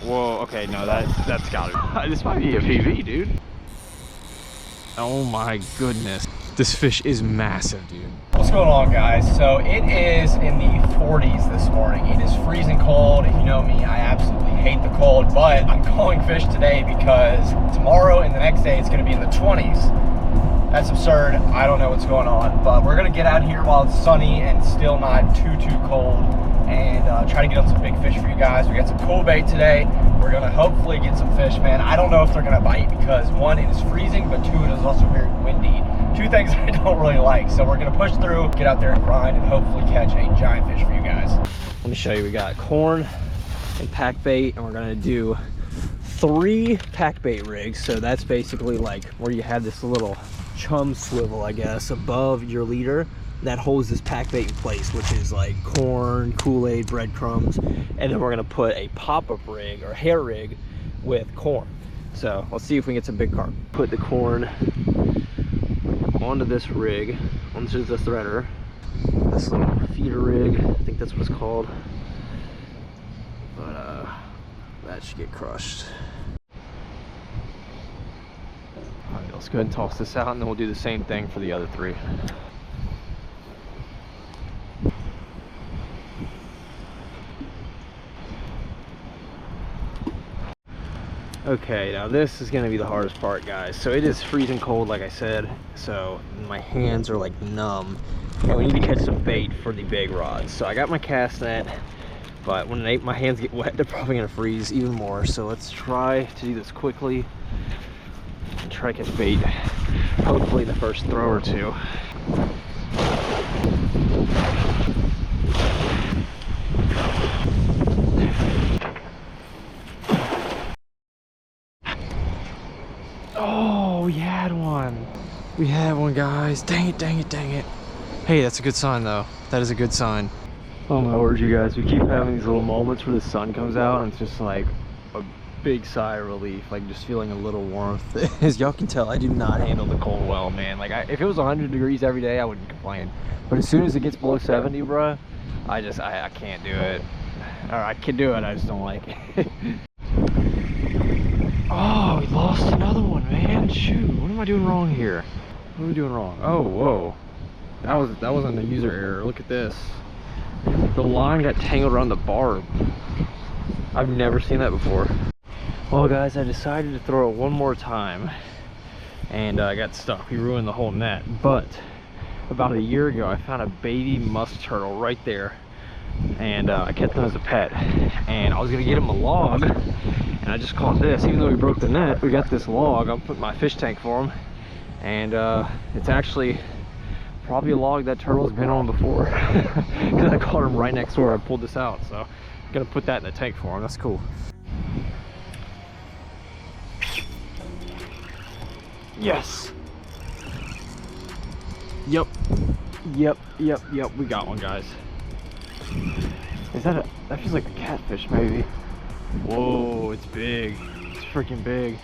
Whoa, okay, no, that's gotta be. This might be a PV, dude. Oh my goodness. This fish is massive, dude. What's going on, guys? So it is in the 40s this morning. It is freezing cold. If you know me, I absolutely hate the cold, but I'm calling fish today because tomorrow and the next day it's gonna be in the 20s. That's absurd. I don't know what's going on, but we're gonna get out here while it's sunny and still not too cold and try to get on some big fish for you guys. We got some cool bait today. We're gonna hopefully get some fish, man. I don't know if they're gonna bite because one, it is freezing, but two, it is also very windy. Two things I don't really like. So we're gonna push through, get out there and grind, and hopefully catch a giant fish for you guys. Let me show you. We got corn and pack bait, and we're gonna do 3 pack bait rigs. So that's basically like where you have this little chum swivel, I guess, above your leader that holds this pack bait in place, which is like corn, Kool-Aid, breadcrumbs, and then we're gonna put a pop-up rig or hair rig with corn. So let's see if we can get some big carp. Put the corn onto this rig, onto the threader, this little feeder rig, I think that's what it's called, but that should get crushed. All right, let's go ahead and toss this out, and then we'll do the same thing for the other 3. Okay, now this is gonna be the hardest part, guys. So it is freezing cold, like I said, so my hands are like numb, and we need to catch some bait for the big rods. So I got my cast net, but when my hands get wet, they're probably gonna freeze even more. So let's try to do this quickly and try to catch bait, hopefully the first throw or 2. Oh, we had one. We had one, guys. Dang it, dang it, dang it. Hey, that's a good sign, though. That is a good sign. Oh my word, you guys. We keep having these little moments where the sun comes out, and it's just like a big sigh of relief, like just feeling a little warmth. As y'all can tell, I do not handle the cold well, man. Like, if it was 100 degrees every day, I wouldn't complain. But as soon as it gets below 70, bruh, I can't do it. Or I can do it, I just don't like it. Oh, we lost another one, man. Shoot, what am I doing wrong here? What are we doing wrong? Oh, whoa. That wasn't a user error. Look at this. The line got tangled around the barb. I've never seen that before. Well, guys, I decided to throw it one more time, and I got stuck. We ruined the whole net. But about a year ago, I found a baby musk turtle right there, and I kept him as a pet. And I was gonna get him a log, and I just caught this. Even though we broke the net, we got this log. I'm putting my fish tank for him, and it's actually probably a log that turtle's been on before, because I caught him right next door. I pulled this out, so I'm gonna put that in the tank for him. That's cool. Yes. Yep. We got one, guys. Is that that feels like a catfish, maybe. Whoa, it's big. It's freaking big.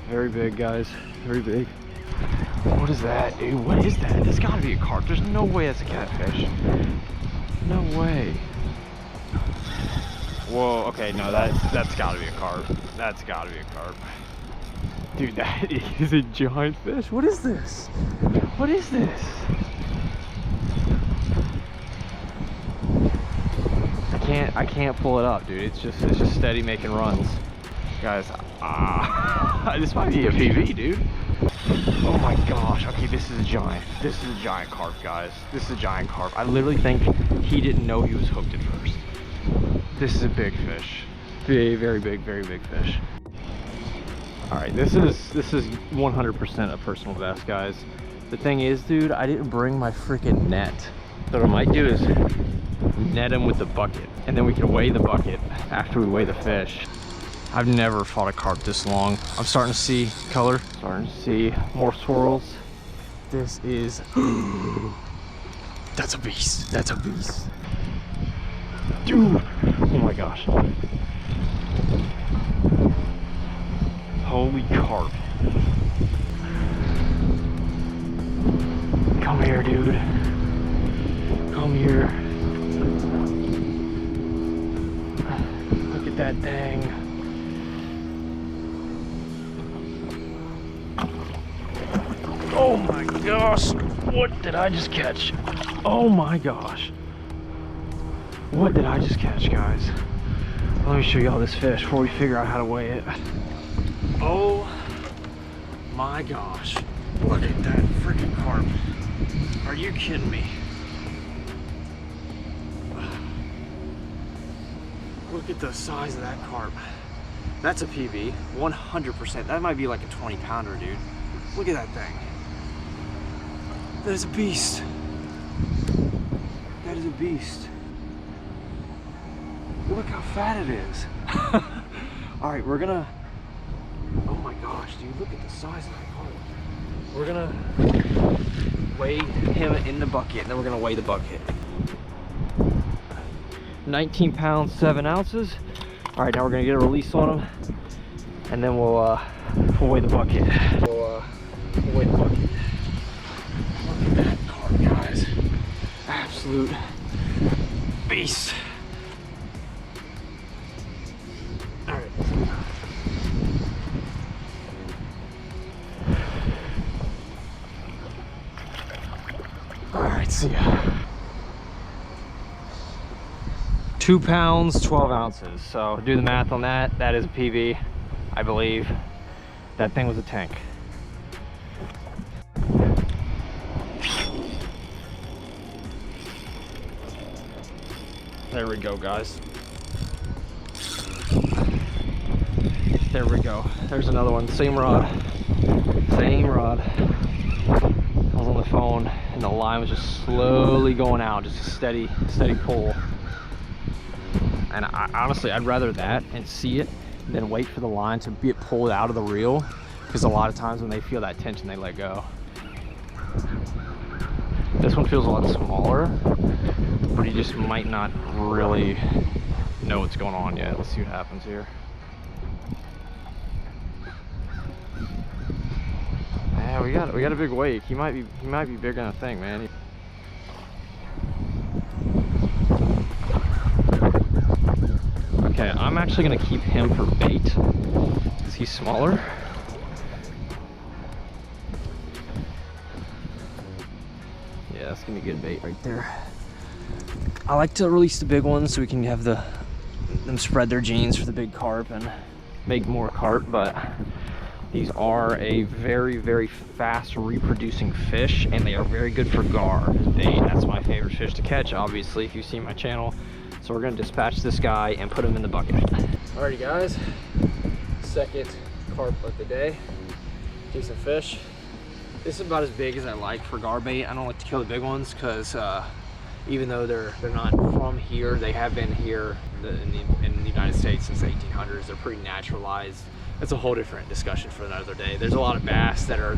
Very big, guys. Very big. What is that, dude? What is that? That's gotta be a carp. There's no way that's a catfish. No way. Whoa, okay, no, that's gotta be a carp. That's gotta be a carp. Dude, that is a giant fish. What is this? What is this? I can't pull it up, dude. It's just steady making runs. Guys, this might be a PV, dude. Oh my gosh. Okay, this is a giant. This is a giant carp, guys. This is a giant carp. I literally think he didn't know he was hooked at first. This is a big fish. Very big fish. All right, this is 100% a personal best, guys. The thing is, dude, I didn't bring my freaking net. So what I might do is net him with the bucket, and then we can weigh the bucket after we weigh the fish. I've never fought a carp this long. I'm starting to see color, starting to see more swirls. This is that's a beast. That's a beast, dude. Oh my gosh, holy carp. Come here, dude. Come here. Look at that thing. Oh my gosh, what did I just catch? Oh my gosh. What did I just catch, guys? Let me show you all this fish before we figure out how to weigh it. Oh my gosh. Look at that freaking carp. Are you kidding me? Look at the size of that carp. That's a PB, 100%. That might be like a 20-pounder, dude. Look at that thing. That is a beast. That is a beast. Look how fat it is. All right, we're gonna, oh my gosh, dude, look at the size of that carp. We're gonna weigh him in the bucket, and then we're gonna weigh the bucket. 19 pounds, 7 ounces. All right, now we're gonna get a release on him, and then we'll weigh the bucket. We'll weigh the bucket. Look at that carp, guys. Absolute beast. All right. All right, see ya. 2 pounds, 12 ounces. So do the math on that. That is a PB, I believe. That thing was a tank. There we go, guys. There we go. There's another one. Same rod. Same rod. I was on the phone and the line was just slowly going out. Just a steady pull. And honestly, I'd rather that and see it than wait for the line to be pulled out of the reel, because a lot of times when they feel that tension, they let go. This one feels a lot smaller, but he just might not really know what's going on yet. Let's see what happens here. Yeah, we got a big wake. He might be bigger than I think, man. Okay, I'm actually gonna keep him for bait because he's smaller. Yeah, that's gonna be good bait right there. I like to release the big ones so we can have them spread their genes for the big carp and make more carp, but these are a very fast reproducing fish, and they are very good for gar bait. That's my favorite fish to catch, obviously, if you see my channel. So we're gonna dispatch this guy and put him in the bucket. Alrighty, guys, second carp of the day. Decent fish. This is about as big as I like for gar bait. I don't like to kill the big ones because even though they're not from here, they have been here in the United States since the 1800s. They're pretty naturalized. That's a whole different discussion for another day. There's a lot of bass that are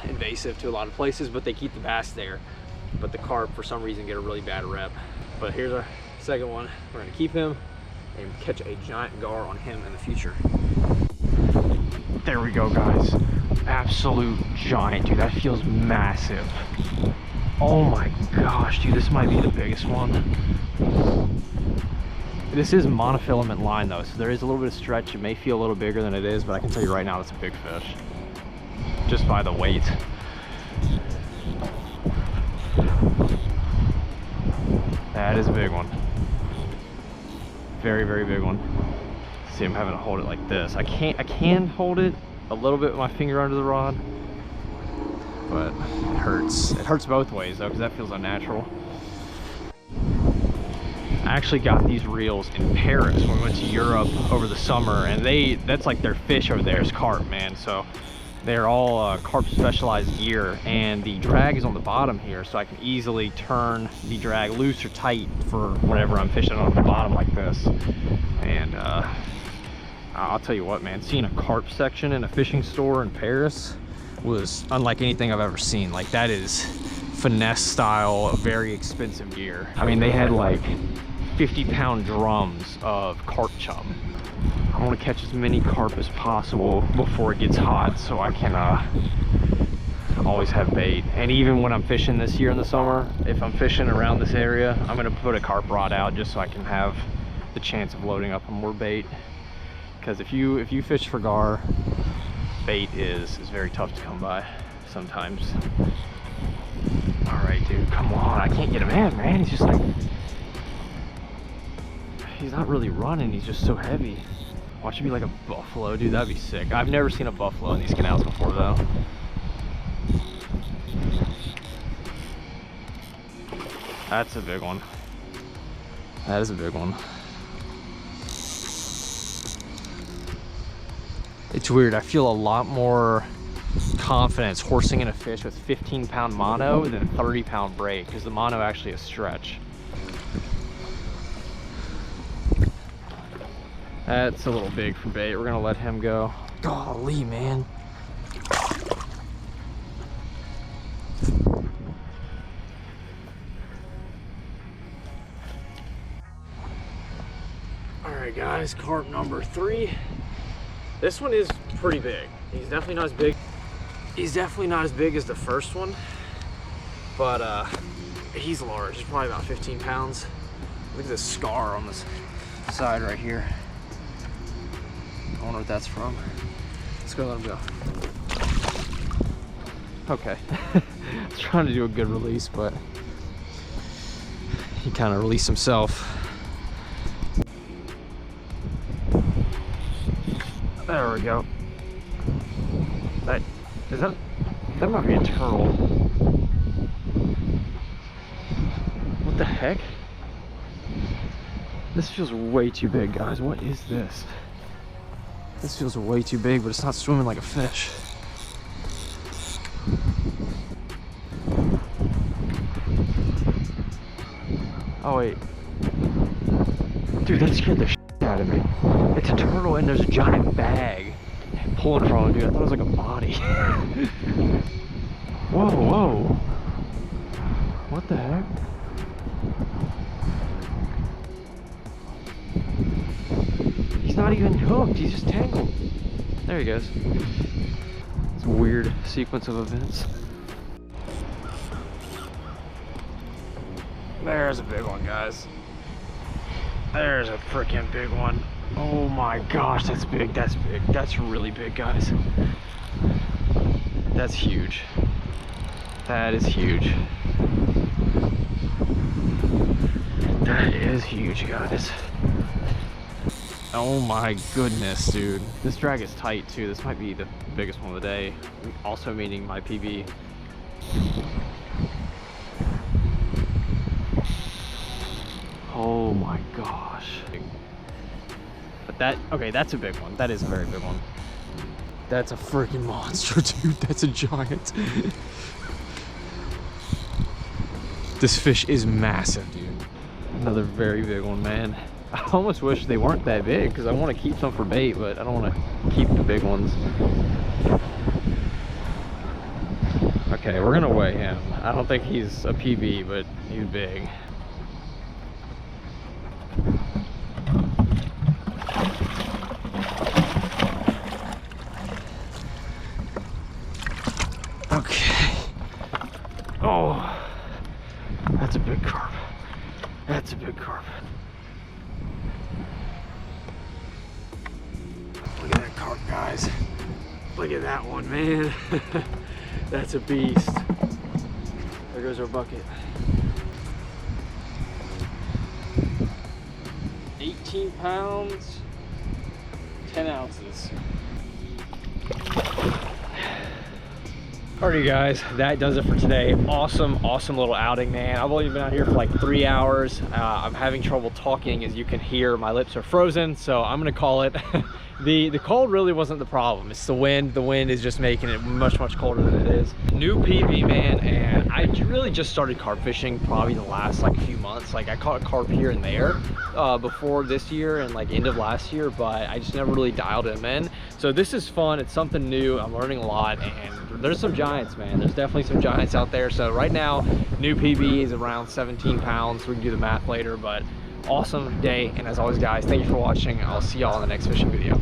invasive to a lot of places, but they keep the bass there. But the carp, for some reason, get a really bad rep. But here's our second one. We're gonna keep him and catch a giant gar on him in the future. There we go, guys. Absolute giant, dude. That feels massive. Oh my gosh, dude, this might be the biggest one. This is monofilament line though, so there is a little bit of stretch. It may feel a little bigger than it is, but I can tell you right now, it's a big fish. Just by the weight. That is a big one. Very big one. See, I'm having to hold it like this. I can hold it a little bit with my finger under the rod, but it hurts. It hurts both ways though, because that feels unnatural. I actually got these reels in Paris when we went to Europe over the summer, and that's like their fish over there is carp, man. So they're all carp specialized gear, and the drag is on the bottom here, so I can easily turn the drag loose or tight for whenever I'm fishing on the bottom like this. And I'll tell you what, man, seeing a carp section in a fishing store in Paris was unlike anything I've ever seen. Like, that is finesse style, very expensive gear. I mean, they had like 50-pound drums of carp chum. I want to catch as many carp as possible before it gets hot, so I can always have bait. And even when I'm fishing this year in the summer, if I'm fishing around this area, I'm going to put a carp rod out just so I can have the chance of loading up on more bait. Because if you fish for gar, bait is very tough to come by sometimes. All right, dude, come on. I can't get him in, man. He's just like, he's not really running. He's just so heavy. Watch it be like a buffalo, dude. That'd be sick. I've never seen a buffalo in these canals before, though. That's a big one. That is a big one. It's weird. I feel a lot more confidence horsing in a fish with 15-pound mono than 30-pound braid, because the mono actually is stretch. That's a little big for bait. We're gonna let him go. Golly, man. All right, guys, carp number 3. This one is pretty big. He's definitely not as big. He's definitely not as big as the first one, but he's large. He's probably about 15 pounds. Look at this scar on this side right here. I wonder what that's from. Let's go let him go. Okay. I was trying to do a good release, but he kind of released himself. There we go. That might be a turtle. What the heck? This feels way too big, guys. What is this? This feels way too big, but it's not swimming like a fish. Oh wait. Dude, that scared the shit out of me. It's a turtle and there's a giant bag pulling from it, dude. I thought it was like a body. Whoa, whoa. What the heck? He's not even hooked, he's just tangled. There he goes. It's a weird sequence of events. There's a big one, guys. There's a freaking big one. Oh my gosh, that's big, that's big. That's really big, guys. That's huge. That is huge. That is huge, guys. Oh my goodness, dude. This drag is tight too. This might be the biggest one of the day. Also meaning my PB. Oh my gosh. But that, okay, that's a big one. That is a very big one. That's a freaking monster, dude. That's a giant. This fish is massive, dude. Another very big one, man. I almost wish they weren't that big because I want to keep some for bait, but I don't want to keep the big ones. Okay, we're gonna weigh him. I don't think he's a PB, but he's big. Okay. Oh, that's a big carp. That's a big carp. Look at that carp, guys. Look at that one, man. That's a beast. There goes our bucket. 18 pounds, 10 ounces. Alrighty guys, that does it for today. Awesome little outing, man. I've only been out here for like 3 hours. I'm having trouble talking, as you can hear. My lips are frozen, so I'm gonna call it. The cold really wasn't the problem. It's the wind. The wind is just making it much colder than it is. New PB, man, and I really just started carp fishing probably the last like few months. Like I caught a carp here and there before this year and like end of last year, but I just never really dialed him in. So this is fun. It's something new. I'm learning a lot, and there's some giants, man. There's definitely some giants out there. So right now, new PB is around 17 pounds. We can do the math later, but awesome day. And as always, guys, thank you for watching. I'll see y'all in the next fishing video.